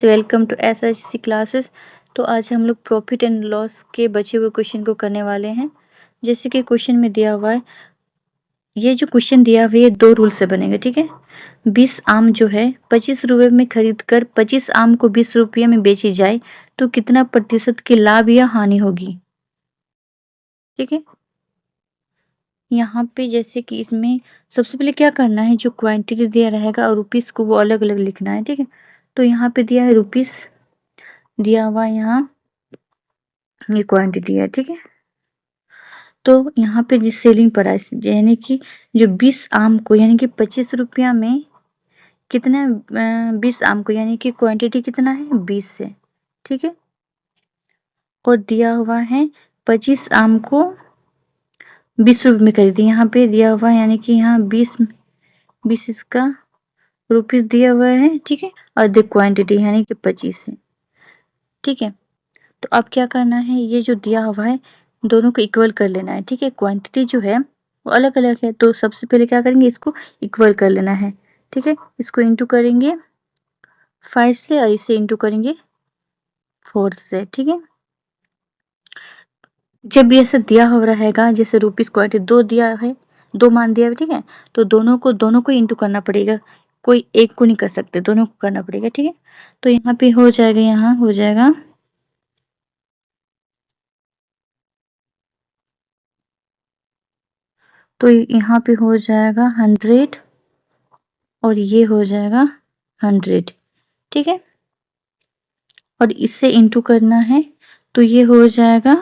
Welcome to SHC classes. तो आज हम लोग प्रॉफिट एंड लॉस के बचे हुए क्वेश्चन को करने वाले हैं। जैसे कि क्वेश्चन में दिया हुआ है, ये जो क्वेश्चन दिया हुआ है ये 2 रूल से बनेगा। ठीक है, 20 आम जो है 25 रुपए में खरीद कर 25 आम को 20 रुपये में बेची जाए तो कितना प्रतिशत की लाभ या हानि होगी। ठीक है, यहाँ पे जैसे कि इसमें सबसे पहले क्या करना है, जो क्वांटिटी दिया रहेगा और रुपीस को वो अलग अलग लिखना है। ठीक है, तो यहाँ पे दिया है रुपीस, दिया हुआ यहाँ ये क्वांटिटी है। ठीक है, तो यहाँ पे जिस सेलिंग प्राइस यानी कि जो 20 आम को यानी कि 25 रुपया में कितना 20 आम को यानी कि क्वांटिटी कितना है 20 से। ठीक है, और दिया हुआ है 25 आम को 20 रुपये में खरीदी। यहाँ पे दिया हुआ है यानी कि यहाँ 20 इसका रुपीस दिया हुआ है। ठीक है, और द क्वांटिटी यानी कि 25 है। ठीक है, तो अब क्या करना है, ये जो दिया हुआ है दोनों को इक्वल कर लेना है। ठीक है, क्वांटिटी जो है वो अलग अलग है, तो सबसे पहले क्या करेंगे, इसको इक्वल कर लेना है। ठीक है, इसको इंटू करेंगे 5 से और इसे इंटू करेंगे 4 से। ठीक है, जब ये ऐसा दिया हुआ रहेगा, जैसे रुपीस क्वांटिटी 2 दिया है, 2 मान दिया है। ठीक है, तो दोनों को इंटू करना पड़ेगा, कोई एक को नहीं कर सकते, दोनों को करना पड़ेगा। ठीक है, तो यहाँ पे हो जाएगा, यहाँ हो जाएगा तो यहाँ पे हो जाएगा 100 और ये हो जाएगा 100। ठीक है, और इससे इंटू करना है तो ये हो जाएगा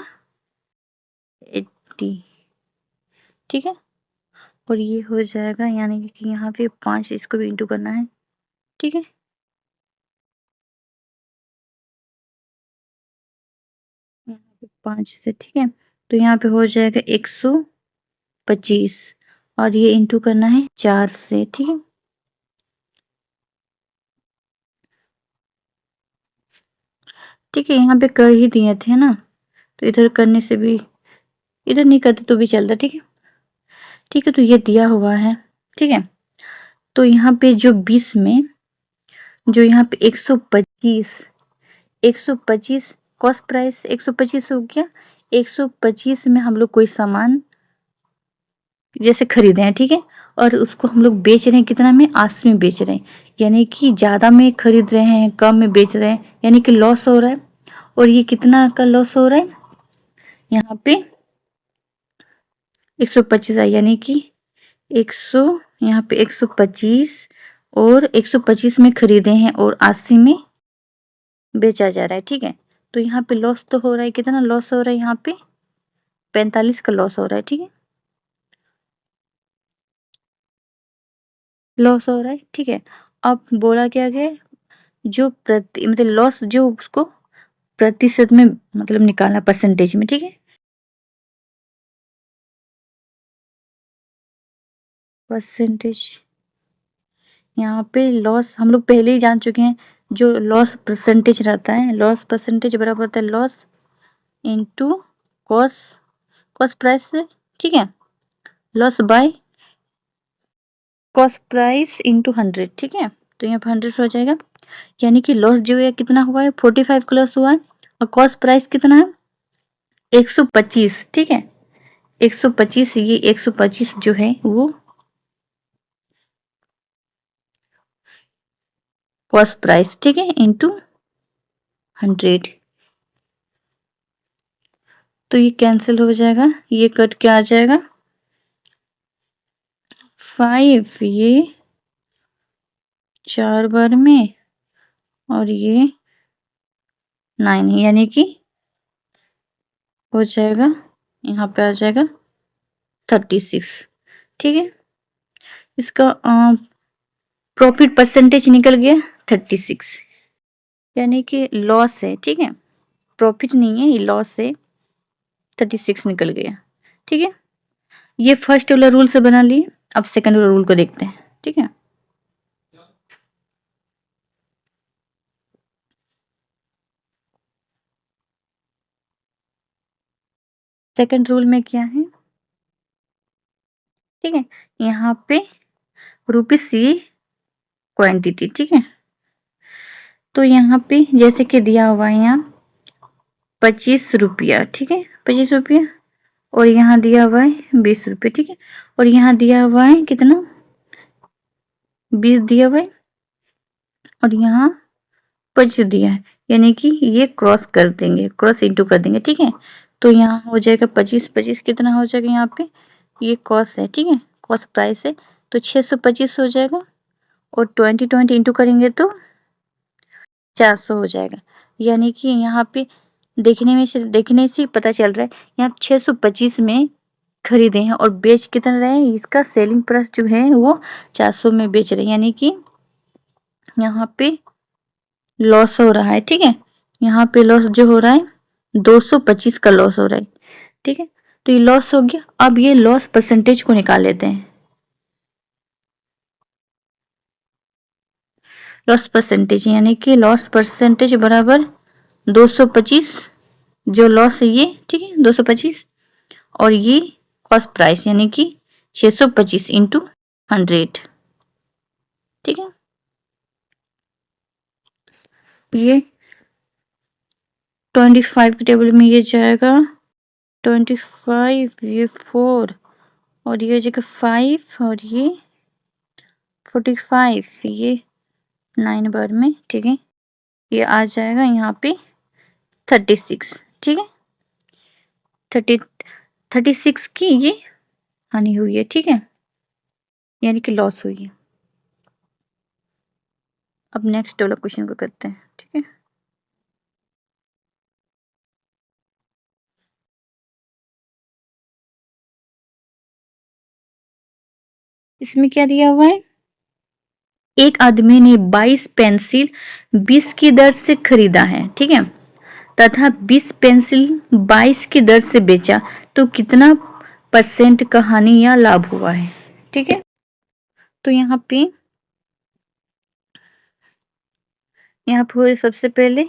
80। ठीक है, और ये हो जाएगा यानी कि यहाँ पे 5, इसको भी इंटू करना है। ठीक है, यहाँ पे 5 से। ठीक है, तो यहाँ पे हो जाएगा 125 और ये इंटू करना है 4 से। ठीक है, ठीक है, यहाँ पे कर ही दिए थे ना, तो इधर करने से भी, इधर नहीं करते तो भी चलता। ठीक है, ठीक है, तो ये दिया हुआ है। ठीक है, तो यहाँ पे जो 20 में जो यहाँ पे 125 कॉस्ट प्राइस 125 हो गया। 125 में हम लोग कोई सामान जैसे खरीदे हैं। ठीक है, और उसको हम लोग बेच रहे हैं कितना में, 80 में बेच रहे हैं, यानी कि ज्यादा में खरीद रहे हैं, कम में बेच रहे हैं, यानी कि लॉस हो रहा है। और ये कितना का लॉस हो रहा है, यहाँ पे 125 है, यानी कि 100, यहाँ पे 125 और 125 में खरीदे हैं और 80 में बेचा जा रहा है। ठीक है, तो यहाँ पे लॉस तो हो रहा है, कितना लॉस हो रहा है, यहाँ पे 45 का लॉस हो रहा है। ठीक है, लॉस हो रहा है। ठीक है, अब बोला क्या गया, जो प्रति मतलब लॉस जो उसको प्रतिशत में मतलब निकालना, परसेंटेज में। ठीक है, परसेंटेज, यहाँ पे लॉस हम लोग पहले ही जान चुके हैं, जो लॉस परसेंटेज रहता है, लॉस परसेंटेज बराबर होता है loss into cost cost price से। ठीक है, loss by cost price into 100। ठीक है, तो यहाँ पे 100 हो जाएगा, यानी कि लॉस जो है कितना हुआ है, 45 का लॉस हुआ है, और कॉस्ट प्राइस कितना है 125। ठीक है, 125, ये 125 जो है वो कॉस्ट प्राइस। ठीक है, इनटू 100, तो ये कैंसिल हो जाएगा, ये कट के आ जाएगा 5, ये 4 बार में और ये 9, यानी कि हो जाएगा, यहाँ पे आ जाएगा 36। ठीक है, इसका प्रॉफिट परसेंटेज निकल गया 36, यानी कि लॉस है। ठीक है, प्रॉफिट नहीं है, ये लॉस है, 36 निकल गया। ठीक है, ये फर्स्ट वाला रूल से बना लिए, अब सेकंड वाला रूल को देखते हैं। ठीक है, सेकंड रूल में क्या है, ठीक है, यहाँ पे रुपीस ये क्वांटिटी। ठीक है, तो यहाँ पे जैसे कि दिया हुआ है यहाँ 25 रुपया, ठीक है, 25 रुपया, और यहाँ दिया हुआ है 20 रुपये, ठीक है, और यहाँ दिया हुआ है कितना, 20 दिया हुआ है, और यहाँ 25 दिया है, यानी कि ये क्रॉस कर देंगे, क्रॉस इंटू कर देंगे, ठीक है। तो यहाँ हो जाएगा 25, 25 कितना हो जाएगा यहाँ पे, ये कॉस है, ठीक है, कॉस प्राइस है, तो 625 हो जाएगा, और 20 20 इंटू करेंगे तो 400 हो जाएगा। यानी कि यहाँ पे देखने से पता चल रहा है यहाँ 625 में खरीदे हैं और बेच कितना रहे हैं, इसका सेलिंग प्राइस जो है वो 400 में बेच रहे हैं, यानी कि यहाँ पे लॉस हो रहा है, ठीक है। यहाँ पे लॉस जो हो रहा है 225 का लॉस हो रहा है, ठीक है। तो ये लॉस हो गया। अब ये लॉस परसेंटेज को निकाल लेते हैं। लॉस परसेंटेज यानी कि लॉस परसेंटेज बराबर 225, जो लॉस है ये, ठीक है, 225, और ये कॉस्ट प्राइस यानी कि 625 इंटू 100, ठीक है। ये 25 के टेबल में ये जाएगा 25, ये 4, और ये जगह 5, और ये 45, ये 9 बार में, ठीक है। ये आ जाएगा यहाँ पे 36, ठीक है, 36 की ये हानि हुई है, ठीक है, यानी कि लॉस हुई है। अब नेक्स्ट वाला क्वेश्चन को करते हैं, ठीक है। इसमें क्या दिया हुआ है, एक आदमी ने 22 पेंसिल 20 की दर से खरीदा है, ठीक है, तथा 20 पेंसिल 22 की दर से बेचा, तो कितना % का हानि या लाभ हुआ है, ठीक है। तो यहाँ पे सबसे पहले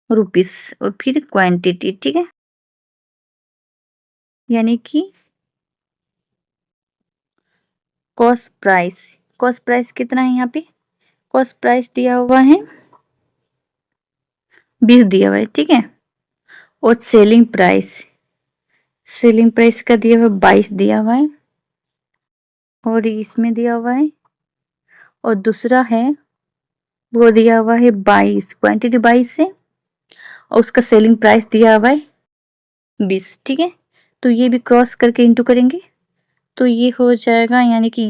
रुपीस और फिर क्वांटिटी, ठीक है, यानी कि कॉस्ट प्राइस कितना है, यहाँ पे कॉस्ट प्राइस दिया हुआ है 20 दिया हुआ है, ठीक है, और सेलिंग प्राइस का दिया हुआ 22 दिया हुआ है, और इसमें दिया हुआ है, और दूसरा है वो दिया हुआ है 22, क्वांटिटी 22 है, और उसका सेलिंग प्राइस दिया हुआ है 20, ठीक है। तो ये भी क्रॉस करके इंटू करेंगे, तो ये हो जाएगा, यानी कि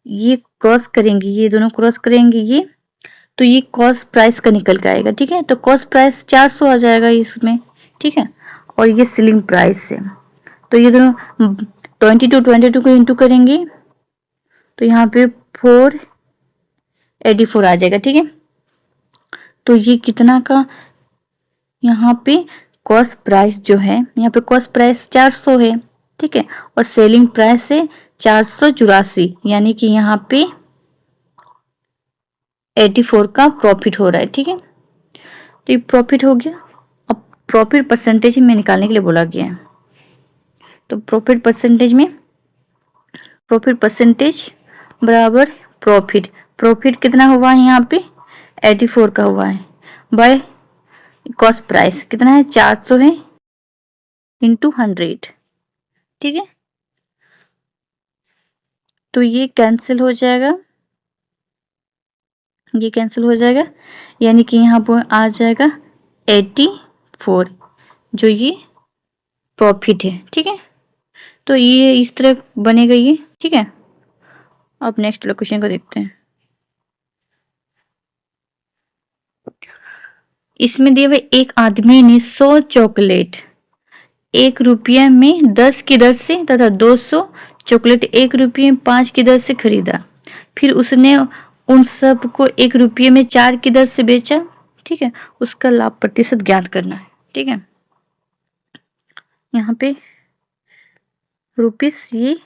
ये क्रॉस करेंगे, ये दोनों क्रॉस करेंगे, ये तो ये कॉस्ट प्राइस का निकल के आएगा, ठीक है। तो कॉस्ट प्राइस 400 आ जाएगा इसमें, ठीक है, और ये सेलिंग प्राइस है, तो ये दोनों 22 को इंटू करेंगे, तो यहाँ पे 484 आ जाएगा, ठीक है। तो ये कितना का, यहाँ पे कॉस्ट प्राइस जो है, यहाँ पे कॉस्ट प्राइस 400 है, ठीक है, और सेलिंग प्राइस है 484, यानी कि यहाँ पे 84 का प्रॉफिट हो रहा है, ठीक है। तो ये प्रॉफिट हो गया। अब प्रॉफिट परसेंटेज में निकालने के लिए बोला गया है, तो प्रॉफिट परसेंटेज बराबर प्रॉफिट कितना हुआ है यहाँ पे 84 का हुआ है, बाय कॉस्ट प्राइस कितना है 400 है इंटू 100, ठीक है। तो ये कैंसिल हो जाएगा, यानी कि यहाँ पर आ जाएगा 84, जो ये प्रॉफिट है, ठीक है। तो ये इस तरह बनेगा ये, ठीक है। अब नेक्स्ट क्वेश्चन को देखते हैं। इसमें दिए हुए एक आदमी ने 100 चॉकलेट 1 रुपये में 10 की दर से तथा 200 चॉकलेट 1 रुपये में 5 की दर से खरीदा, फिर उसने उन सब को 1 रुपये में 4 की दर से बेचा, ठीक है। उसका लाभ प्रतिशत ज्ञात करना है, ठीक है। यहाँ पे रुपीस ये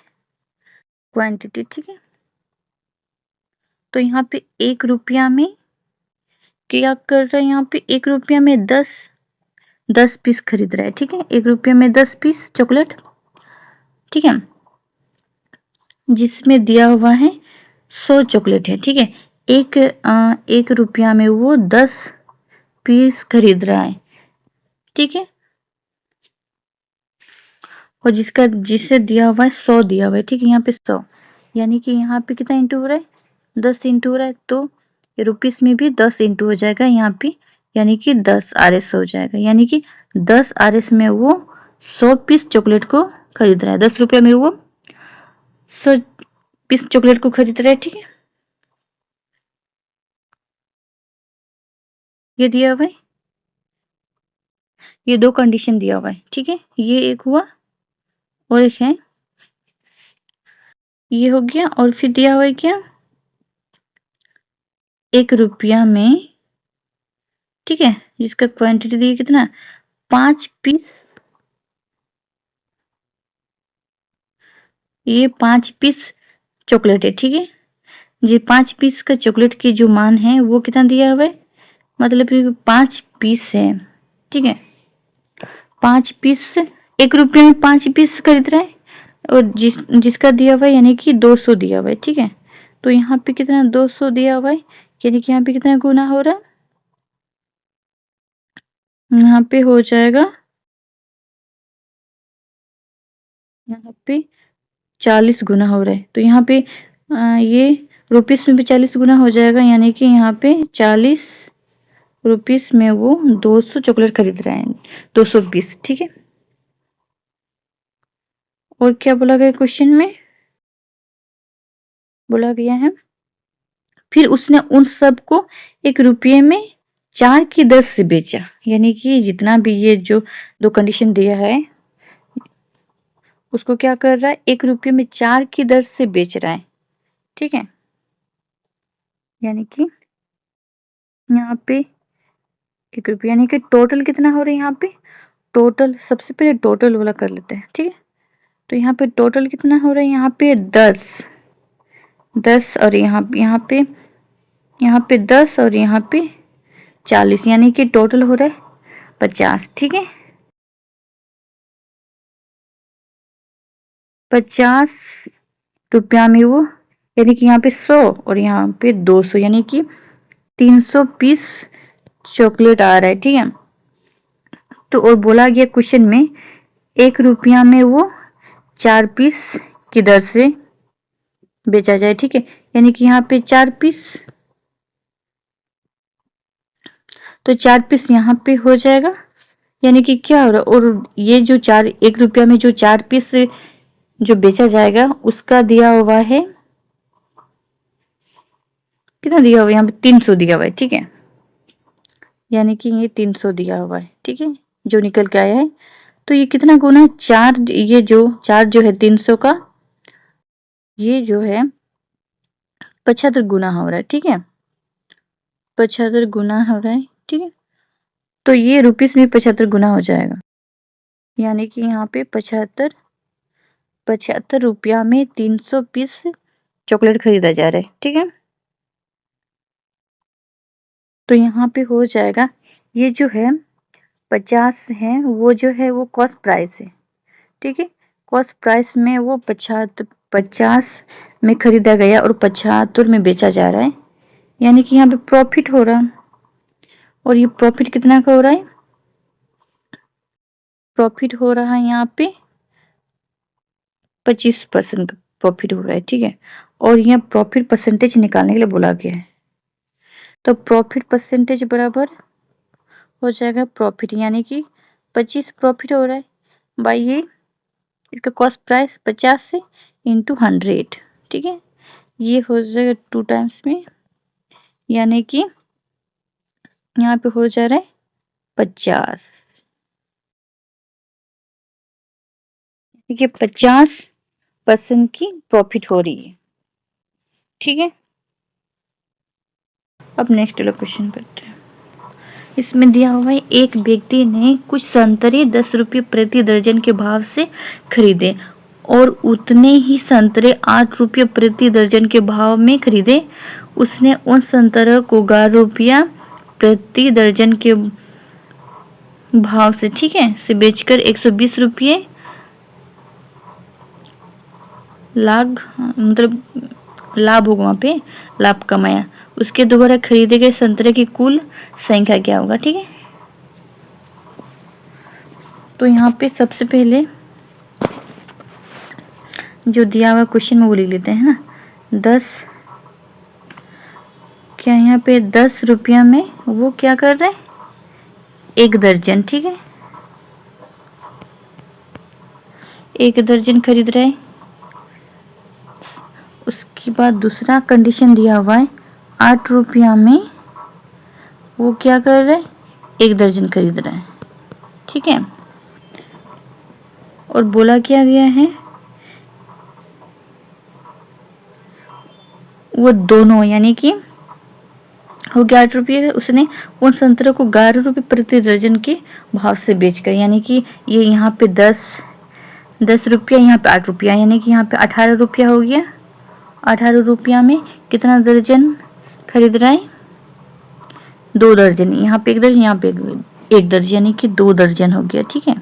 क्वांटिटी, ठीक है। तो यहाँ पे 1 रुपया में क्या कर रहा है, यहाँ पे 1 रुपया में 10 पीस खरीद रहा है, ठीक है, 1 रुपये में 10 पीस चॉकलेट, ठीक है, जिसमें दिया हुआ है 100 चॉकलेट है, ठीक है। एक रुपया में वो 10 पीस खरीद रहा है, ठीक है। और जिसे दिया हुआ है 100 दिया हुआ है, ठीक है, यहाँ पे 100, यानी कि यहाँ पे कितना इंटू हो रहा है, 10 इंटू हो रहा है, तो रुपीस में भी 10 इंटू हो जाएगा यहाँ पे, यानी कि 10 RS हो जाएगा, यानी कि 10 RS में वो 100 पीस चॉकलेट को खरीद रहा है, 10 रुपया में वो 100 पीस चॉकलेट को खरीद रहा है, ठीक है। ये दिया हुआ है, ये दो कंडीशन दिया हुआ है, ठीक है, ये एक हुआ और एक है, ये हो गया। और फिर दिया हुआ है क्या, 1 रुपया में, ठीक है, जिसका क्वांटिटी दी कितना, 5 पीस, ये 5 पीस चॉकलेट है, ठीक है। ये 5 पीस का चॉकलेट की जो मान है वो कितना दिया हुआ है, मतलब 5 पीस है, ठीक है, 5 पीस, 1 रुपये में 5 पीस खरीद रहा है, और जिसका दिया हुआ है यानी कि 200 दिया हुआ है, ठीक है। तो यहाँ पे कितना 200 दिया हुआ है, यानी कि यहाँ पे कितना गुना हो रहा है, यहाँ पे हो जाएगा, यहाँ पे 40 गुना हो रहा है, तो यहाँ पे ये रुपीस में भी 40 गुना हो जाएगा, यानी कि यहाँ पे 40 रुपीस में वो 200 चॉकलेट खरीद रहे हैं, 200 पीस, ठीक है। और क्या बोला गया क्वेश्चन में, बोला गया है फिर उसने उन सब को 1 रुपये में 4 की दर से बेचा, यानी कि जितना भी ये जो दो कंडीशन दिया है उसको क्या कर रहा है, 1 रुपये में 4 की दर से बेच रहा है, ठीक है। यानी कि यहाँ पे 1 रुपया, यानी कि टोटल कितना हो रहा है, यहाँ पे टोटल, सबसे पहले टोटल वाला कर लेते हैं, ठीक है। तो यहाँ पे टोटल कितना हो रहा है, यहाँ पे 10 और यहाँ पे 10 और यहाँ पे 40, यानी कि टोटल हो रहा है 50, ठीक है। 50 रुपया में वो, यानी कि यहाँ पे 100 और यहाँ पे 200, यानी कि 300 पीस चॉकलेट आ रहा है, ठीक है। तो और बोला गया क्वेश्चन में 1 रुपया में वो 4 पीस की दर से बेचा जाए, ठीक है, यानी कि यहाँ पे 4 पीस, तो 4 पीस यहाँ पे हो जाएगा, यानी कि क्या हो रहा है, और ये जो 1 रुपया में जो 4 पीस जो बेचा जाएगा उसका दिया हुआ है, कितना दिया हुआ है, यहाँ पे 300 दिया हुआ है, ठीक है, यानी कि ये 300 दिया हुआ है, ठीक है, जो निकल के आया है। तो ये कितना गुना है, 4, ये जो 4 जो है 300 का, ये जो है 75 गुना हो रहा है, ठीक है, 75 गुना हो रहा है, ठीक है। तो ये रुपीस में 75 गुना हो जाएगा, यानी कि यहाँ पे 75 रुपया में 300 पीस चॉकलेट खरीदा जा रहा है, ठीक है। तो यहाँ पे हो जाएगा, ये जो है 50 है, वो जो है वो कॉस्ट प्राइस है, ठीक है, कॉस्ट प्राइस में वो 50 में खरीदा गया और 75 में बेचा जा रहा है, यानी कि यहाँ पे प्रॉफिट हो रहा है। और ये प्रॉफिट कितना का हो रहा है, प्रॉफिट हो रहा है यहाँ पे 25% का प्रॉफिट हो रहा है, ठीक है। और यहाँ प्रॉफिट परसेंटेज निकालने के लिए बोला गया है, तो प्रॉफिट परसेंटेज बराबर हो जाएगा प्रॉफिट, यानी कि 25 प्रॉफिट हो रहा है बाई ये, इसका कॉस्ट प्राइस 50 से इंटू 100, ठीक है, ये हो जाएगा 2 टाइम्स में, यानी कि यहाँ पे हो जा रहा है 50, ठीक है, 50% की प्रॉफिट हो रही है, ठीक है। अब नेक्स्ट वाला क्वेश्चन करते हैं। इसमें दिया हुआ है, एक व्यक्ति ने कुछ संतरे 10 रुपये प्रति दर्जन के भाव से खरीदे और उतने ही संतरे 8 रुपये प्रति दर्जन के भाव में खरीदे। उसने उन संतरों को 11 रुपया प्रति दर्जन के भाव से, ठीक है, से बेचकर 120 रुपये लाभ, मतलब लाभ होगा, वहां पे लाभ कमाया। उसके द्वारा खरीदे गए संतरे की कुल संख्या क्या होगा। ठीक है, तो यहाँ पे सबसे पहले जो दिया हुआ क्वेश्चन में वो लिख लेते हैं ना। 10 क्या यहाँ पे 10 रुपया में वो क्या कर रहे हैं, 1 दर्जन। ठीक है, 1 दर्जन खरीद रहे हैं। उसके बाद दूसरा कंडीशन दिया हुआ है 8 रुपया में वो क्या कर रहे हैं, 1 दर्जन खरीद रहे हैं। ठीक है, और बोला क्या गया है, वो दोनों यानी कि हो गया 8 रुपये, उसने उन संतरों को 11 रुपये प्रति दर्जन के भाव से बेचकर, यानी कि ये यहाँ पे 10 रुपया, यहाँ पे 8 रुपया, यानी कि यहाँ पे 18 रुपया हो गया। 18 रुपया में कितना दर्जन खरीद रहा है, 2 दर्जन। यहाँ पे 1 दर्जन, यहाँ पे 1 दर्जन, यानी कि 2 दर्जन हो गया। ठीक है,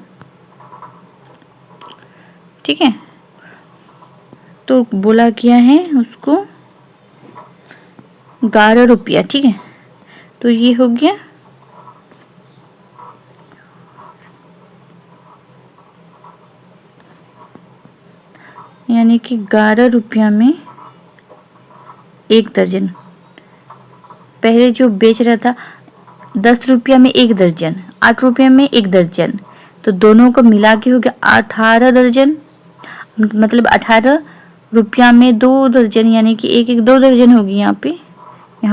ठीक है, तो बोला क्या है उसको 11 रुपया। ठीक है, तो ये हो गया यानी कि 11 रुपया में 1 दर्जन। पहले जो बेच रहा था 10 रुपया में 1 दर्जन, 8 रुपया में 1 दर्जन, तो दोनों को मिला के हो गया 18 दर्जन। मतलब 18 रुपया में 2 दर्जन, यानी कि 1 2 दर्जन होगी। यहाँ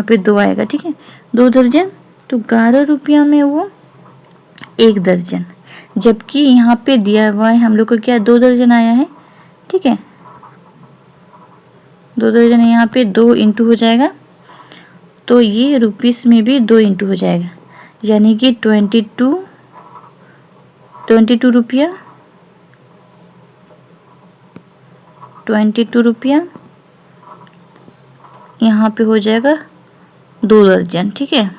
पे 2 आएगा। ठीक है, 2 दर्जन, तो 11 रुपया में वो 1 दर्जन, जबकि यहाँ पे दिया हुआ है हम लोग को क्या 2 दर्जन आया है। ठीक है, 2 दर्जन है, यहाँ पे 2 इंटू हो जाएगा, तो ये रुपीस में भी 2 इंटू हो जाएगा, यानी कि 22 रुपया, 22 रुपया यहाँ पे हो जाएगा 2 दर्जन। ठीक है,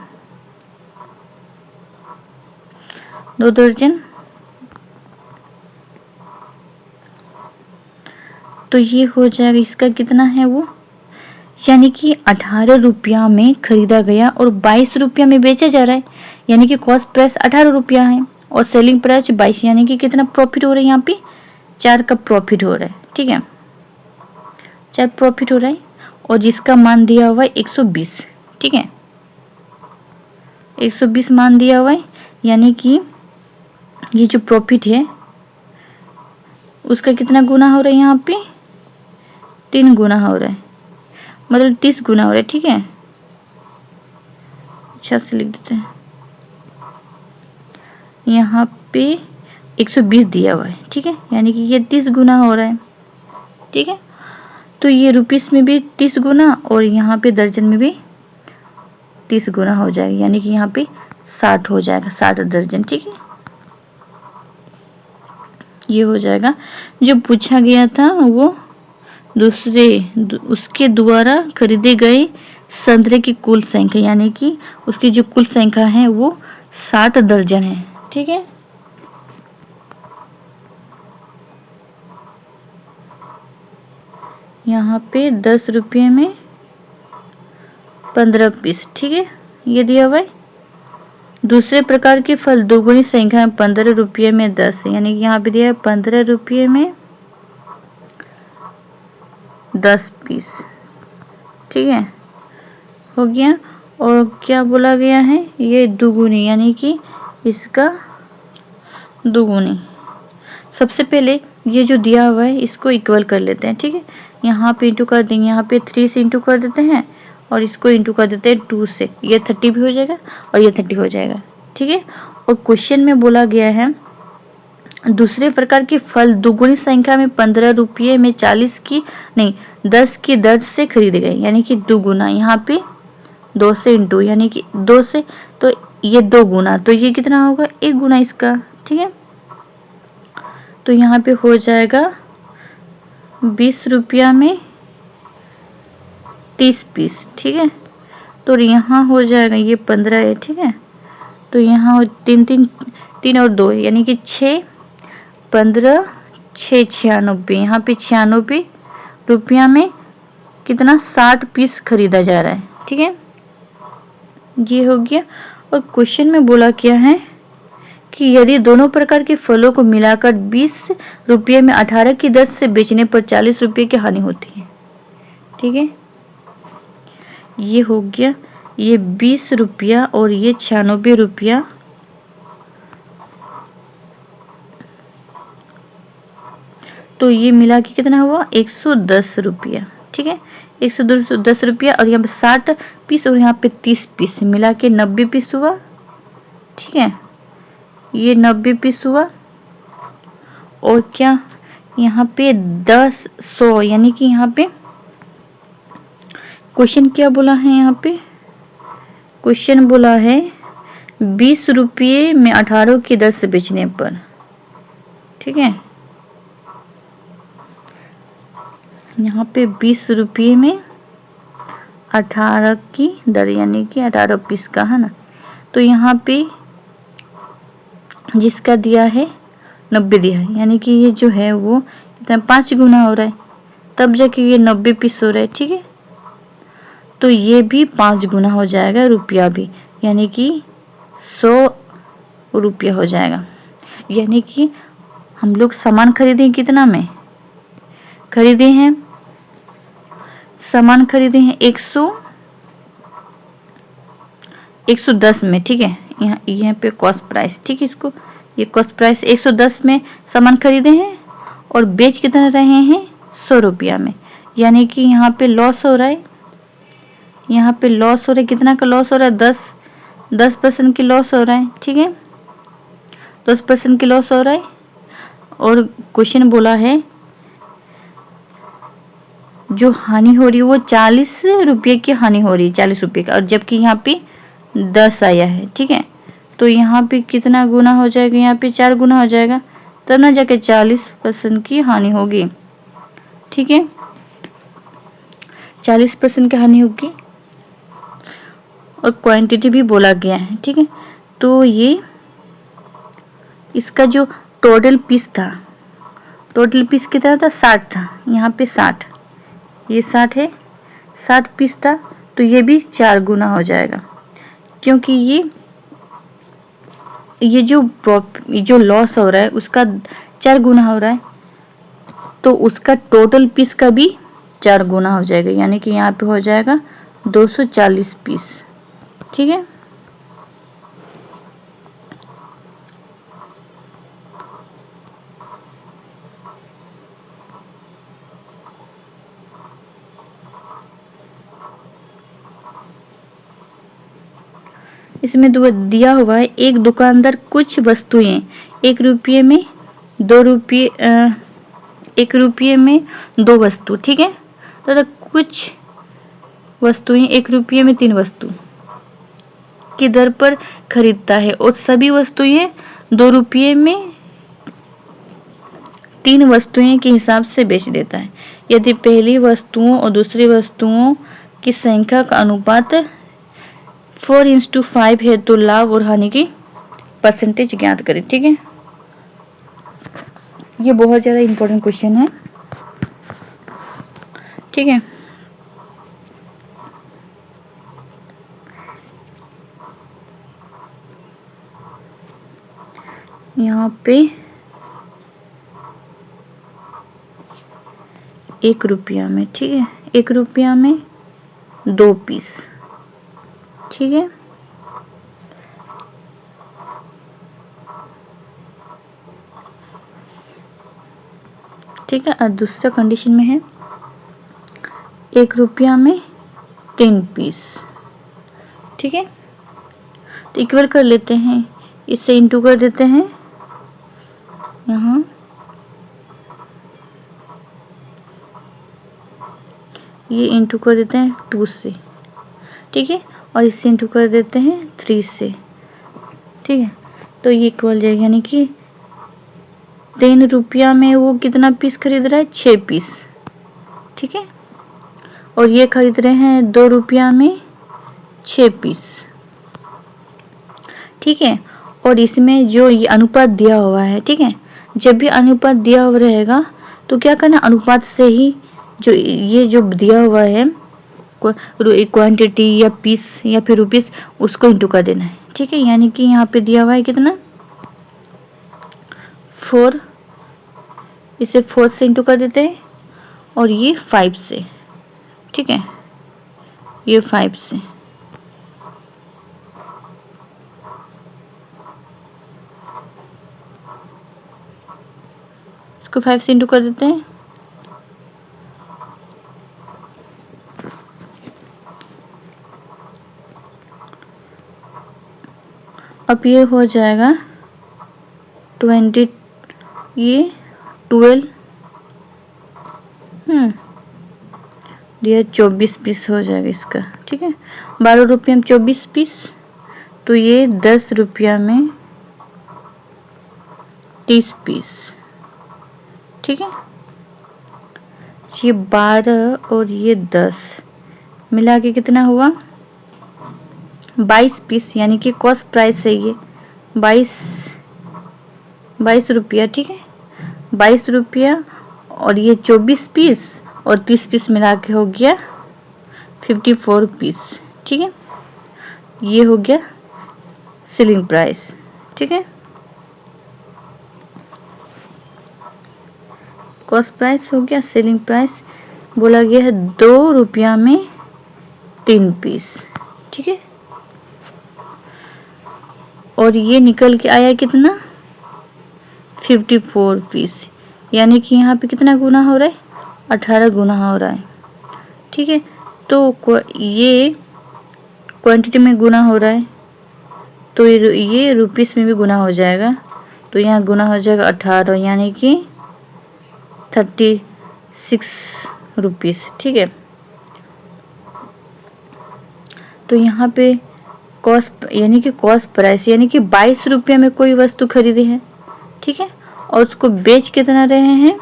2 दर्जन, तो ये हो जाएगा इसका कितना है वो, यानी कि 18 रुपया में खरीदा गया और 22 रुपया में बेचा जा रहा है, यानी कि कॉस्ट प्राइस 18 रुपया है और सेलिंग प्राइस 22, यानी कि कितना प्रॉफिट हो रहा है, यहाँ पे 4 का प्रॉफिट हो रहा है। ठीक है, 4 प्रॉफिट हो रहा है, और जिसका मान दिया हुआ है 120। ठीक है, 120 मान दिया हुआ है, यानी कि ये जो प्रॉफिट है उसका कितना गुना हो रहा है, यहाँ पे 3 गुना हो रहा है, मतलब 30 गुना हो रहा है। ठीक है, अच्छा से लिख देते हैं, यहाँ पे 120 दिया हुआ है। ठीक है, यानी कि ये 30 गुना हो रहा है। ठीक है, तो ये रुपीस में भी 30 गुना और यहाँ पे दर्जन में भी 30 गुना हो जाएगा, यानी कि यहाँ पे 60 हो जाएगा, 60 दर्जन। ठीक है, ये हो जाएगा। जो पूछा गया था वो उसके द्वारा खरीदे गए संतरे की कुल संख्या, यानी कि उसकी जो कुल संख्या है वो 60 दर्जन है। ठीक है, यहाँ पे 10 रुपये में 15 पीस। ठीक है, ये दिया हुआ है। दूसरे प्रकार के फल दोगुनी संख्या में 15 रुपये में 10, यानी कि यहाँ पे दिया है 15 रुपये में 10 पीस। ठीक है, हो गया। और क्या बोला गया है, ये दुगुनी, यानी कि इसका दुगुनी। सबसे पहले ये जो दिया हुआ है इसको इक्वल कर लेते हैं। ठीक है, यहाँ पे इंटू कर देंगे, यहाँ पे 3 से इंटू कर देते हैं और इसको इंटू कर देते हैं 2 से, ये 30 भी हो जाएगा और ये 30 हो जाएगा। ठीक है, और क्वेश्चन में बोला गया है दूसरे प्रकार के फल दुगुनी संख्या में 15 रुपये में 10 की दर से खरीदे गए, यानी कि दुगुना। यहाँ पे 2 से इंटू, यानी कि 2 से, तो ये 2 गुना, तो ये कितना होगा 1 गुना इसका। ठीक है, तो यहाँ पे हो जाएगा 20 रुपया में 30 पीस। ठीक है, तो यहाँ हो जाएगा ये 15 है। ठीक है, तो यहाँ 3 और 2, यानी कि 6, 15, 6, 96। यहाँ पे 96 रुपया में कितना 60 पीस खरीदा जा रहा है। ठीक है, ये हो गया। और क्वेश्चन में बोला क्या है कि यदि दोनों प्रकार के फलों को मिलाकर 20 रुपये में 18 की दर से बेचने पर 40 रुपये की हानि होती है। ठीक है, ये हो गया, ये 20 रुपया और ये 96 रुपया, तो ये मिला के कितना हुआ 110 रुपया। ठीक है, 110 रुपया और यहाँ पे 60 पीस और यहाँ पे 30 पीस मिला के 90 पीस हुआ। ठीक है, ये 90 पीस हुआ। और क्या यहाँ पे 10 यानी कि यहाँ पे क्वेश्चन क्या बोला है, यहाँ पे क्वेश्चन बोला है 20 रुपये में 18 की दर से बेचने पर। ठीक है, यहाँ पे 20 रुपये में 18 की दर यानी कि 18 पीस का है ना, तो यहाँ पे जिसका दिया है 90 दिया है, यानी कि ये जो है वो 5 गुना हो रहा है, तब जाके ये 90 पीस हो रहा है। ठीक है, तो ये भी 5 गुना हो जाएगा, रुपया भी, यानी कि 100 रुपया हो जाएगा। यानी कि हम लोग सामान खरीदे कितना में खरीदे हैं, सामान खरीदे हैं 110 में। ठीक है, यहाँ पे कॉस्ट प्राइस, ठीक है, इसको ये कॉस्ट प्राइस 110 में सामान खरीदे हैं और बेच कितना रहे हैं 100 रुपया में, यानी कि यहाँ पे लॉस हो रहा है, यहाँ पे लॉस हो रहा है। कितना का लॉस हो रहा है 10% की लॉस हो रहा है। ठीक है, 10% की लॉस हो रहा है। और क्वेश्चन बोला है जो हानि हो रही है वो 40 रुपये की हानि हो रही है, 40 रुपये का, और जबकि यहाँ पे 10 आया है। ठीक है, तो यहाँ पे कितना गुना हो जाएगा, यहाँ पे 4 गुना हो जाएगा, तब ना जाके 40% की हानि होगी। ठीक है, 40% की हानि होगी। और क्वांटिटी भी बोला गया है। ठीक है, तो ये इसका जो टोटल पीस था, टोटल पीस कितना था 60 था, यहाँ पे 60, ये 60 है, 60 पीस था, तो ये भी 4 गुना हो जाएगा, क्योंकि ये जो लॉस हो रहा है उसका 4 गुना हो रहा है, तो उसका टोटल पीस का भी 4 गुना हो जाएगा, यानी कि यहाँ पे हो जाएगा 240 पीस। ठीक है, इसमें दिया हुआ है एक दुकानदार कुछ वस्तुएं 1 रुपये में 2 रुपये 1 रुपये में 2 वस्तु। ठीक है, तो कुछ वस्तुएं 1 रुपये में 3 वस्तु की दर पर खरीदता है और सभी वस्तुएं 2 रुपये में 3 वस्तुएं के हिसाब से बेच देता है। यदि पहली वस्तुओं और दूसरी वस्तुओं की संख्या का अनुपात 4:5 है तो लाभ और हानि की परसेंटेज ज्ञात करें। ठीक है, ये बहुत ज्यादा इंपॉर्टेंट क्वेश्चन है। ठीक है, यहाँ पे 1 रुपया में, ठीक है, 1 रुपया में 2 पीस। ठीक है, ठीक है, और दूसरा कंडीशन में है 1 रुपया में 3 पीस। ठीक है, तो इक्वल कर लेते हैं, इससे इंटू कर देते हैं, यहाँ ये इंटू कर देते हैं 2 से। ठीक है, और इससे इंटू कर देते हैं 3 से। ठीक है, तो ये इक्वल जाएगा, यानी कि 3 रुपया में वो कितना पीस खरीद रहा है 6 पीस। ठीक है, और ये खरीद रहे हैं 2 रुपया में 6 पीस। ठीक है, और इसमें जो ये अनुपात दिया हुआ है, ठीक है, जब भी अनुपात दिया हुआ रहेगा तो क्या करना, अनुपात से ही जो ये जो दिया हुआ है क्वांटिटी या पीस या फिर रुपीस, उसको इंटू कर देना है। ठीक है, यानी कि यहाँ पे दिया हुआ है कितना 4, इसे 4 से इंटू कर देते हैं और ये 5 से। ठीक है, ये 5 से, इसको 5 से इंटू कर देते हैं। अब ये हो जाएगा 20, ये 12, ये 24 पीस हो जाएगा इसका। ठीक है, 12 रुपये में 24 पीस, तो ये 10 रुपया में 30 पीस। ठीक है, ये 12 और ये 10 मिला के कितना हुआ 22 पीस, यानी कि कॉस्ट प्राइस है ये 22 रुपया। ठीक है, 22 रुपया और ये 24 पीस और 30 पीस मिला के हो गया 54 पीस। ठीक है, ये हो गया सेलिंग प्राइस। ठीक है, कॉस्ट प्राइस हो गया, सेलिंग प्राइस बोला गया है 2 रुपया में 3 पीस। ठीक है, और ये निकल के आया कितना 54 पीस, यानी कि यहाँ पे कितना गुना हो रहा है 18 गुना हो रहा है। ठीक है, तो ये क्वांटिटी में गुना हो रहा है, तो ये रुपीस में भी गुना हो जाएगा, तो यहाँ गुना हो जाएगा 18, यानी कि 36 रुपीस। ठीक है, तो यहाँ पे कॉस्ट यानी कि कॉस्ट प्राइस यानी कि 22 रुपये में कोई वस्तु खरीदे हैं। ठीक है, और उसको बेच कितना रहे हैं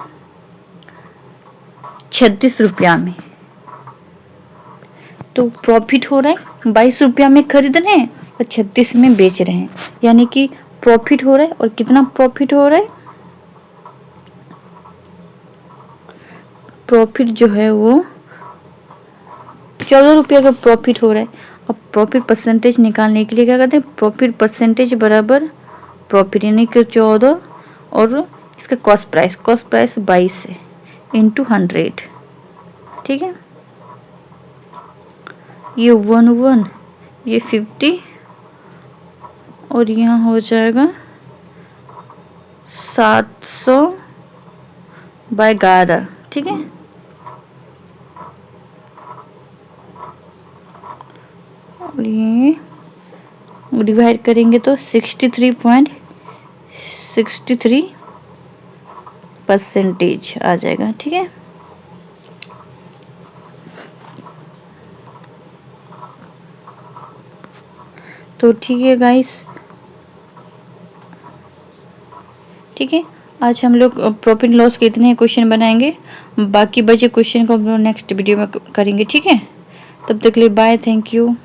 36 रुपया में, तो प्रॉफिट हो रहा है 22 रुपया में खरीद रहे हैं और 36 में बेच रहे हैं, यानी कि प्रॉफिट हो रहा है। और कितना प्रॉफिट हो रहा है, प्रॉफिट जो है वो 14 रुपया का प्रॉफिट हो रहा है। अब प्रॉफिट परसेंटेज निकालने के लिए क्या करते हैं, प्रॉफिट परसेंटेज बराबर प्रॉफिट यानी कि 14 और इसका कॉस्ट प्राइस 22 है इंटू 100। ठीक है, ये 1 ये 50 और यहाँ हो जाएगा 700 बाय 11। ठीक है, और ये डिवाइड करेंगे तो 63.63% आ जाएगा। ठीक है, तो ठीक है गाइस, ठीक है, आज हम लोग प्रॉफिट लॉस के इतने क्वेश्चन बनाएंगे, बाकी बचे क्वेश्चन को हम लोग नेक्स्ट वीडियो में करेंगे। ठीक है, तब तक के लिए बाय, थैंक यू।